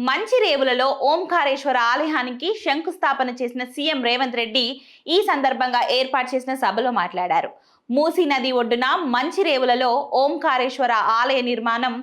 మంచిరేవులలో ఓంకారేశ్వర ఆలయానికి శంకుస్థాపన చేసిన సీఎం రేవంత్ రెడ్డి ఈ సందర్భంగా ఏర్పాటు చేసిన సభలో మాట్లాడారు. మూసీ నది ఒడ్డున మంచిరేవులలో ఓంకారేశ్వర ఆలయ నిర్మాణం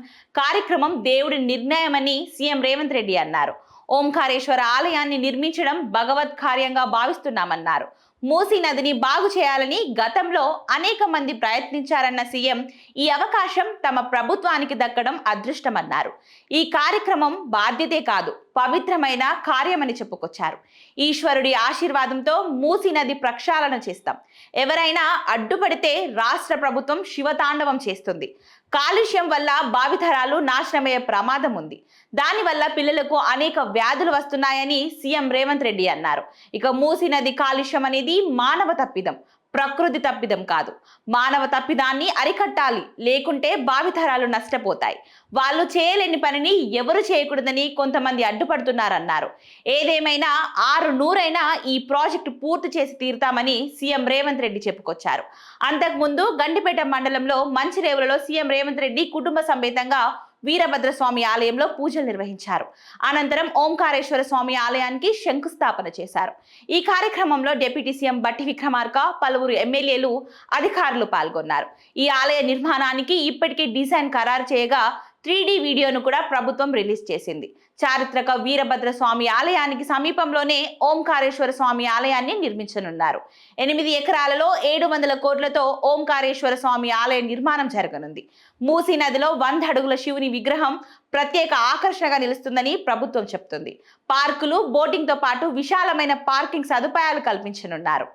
కార్యక్రమం దేవుడి నిర్ణయమని సీఎం రేవంత్ రెడ్డి అన్నారు. ఓంకారేశ్వర ఆలయాన్ని నిర్మించడం భగవత్ కార్యంగా భావిస్తున్నామన్నారు. మూసీ నదిని బాగు చేయాలని గతంలో అనేక మంది ప్రయత్నించారన్న సీఎం ఈ అవకాశం తమ ప్రభుత్వానికి దక్కడం అదృష్టమన్నారు. ఈ కార్యక్రమం బాధ్యతే కాదు, పవిత్రమైన కార్యమని చెప్పుకొచ్చారు. ఈశ్వరుడి ఆశీర్వాదంతో మూసీ నది ప్రక్షాళన చేస్తాం. ఎవరైనా అడ్డుపడితే రాష్ట్ర ప్రభుత్వం శివతాండవం చేస్తుంది. కాలుష్యం వల్ల భావితరాలు నాశనమయ్యే ప్రమాదం ఉంది. దానివల్ల పిల్లలకు అనేక వ్యాధులు వస్తున్నాయని సీఎం రేవంత్ రెడ్డి అన్నారు. ఇక మూసీ నది కాలుష్యం అనేది మానవ తప్పిదం, ప్రకృతి తప్పిదం కాదు. మానవ తప్పిదాన్ని అరికట్టాలి, లేకుంటే భావితరాలు నష్టపోతాయి. వాళ్ళు చేయలేని పనిని ఎవరు చేయకూడదని కొంతమంది అడ్డుపడుతున్నారన్నారు. ఏదేమైనా 600 ఈ ప్రాజెక్టు పూర్తి చేసి తీరుతామని సీఎం రేవంత్ రెడ్డి చెప్పుకొచ్చారు. అంతకుముందు గండిపేట మండలంలో మంచిరేవులలో సీఎం రేవంత్ రెడ్డి కుటుంబ సమేతంగా వీరభద్రస్వామి ఆలయంలో పూజలు నిర్వహించారు. అనంతరం ఓంకారేశ్వర స్వామి ఆలయానికి శంకుస్థాపన చేశారు. ఈ కార్యక్రమంలో డిప్యూటీ సీఎం బట్టి విక్రమార్క, పలువురు ఎమ్మెల్యేలు, అధికారులు పాల్గొన్నారు. ఈ ఆలయ నిర్మాణానికి ఇప్పటికే డిజైన్ ఖరారు చేయగా 3D వీడియోను కూడా ప్రభుత్వం రిలీజ్ చేసింది. చారిత్రక వీరభద్ర స్వామి ఆలయానికి సమీపంలోనే ఓంకారేశ్వర స్వామి ఆలయాన్ని నిర్మించనున్నారు. 8 ఎకరాలలో 700 కోట్లతో ఓంకారేశ్వర స్వామి ఆలయ నిర్మాణం జరగనుంది. మూసీ నదిలో 100 అడుగుల శివుని విగ్రహం ప్రత్యేక ఆకర్షణగా నిలుస్తుందని ప్రభుత్వం చెప్తుంది. పార్కులు, బోటింగ్తో పాటు విశాలమైన పార్కింగ్ సదుపాయాలు కల్పించనున్నారు.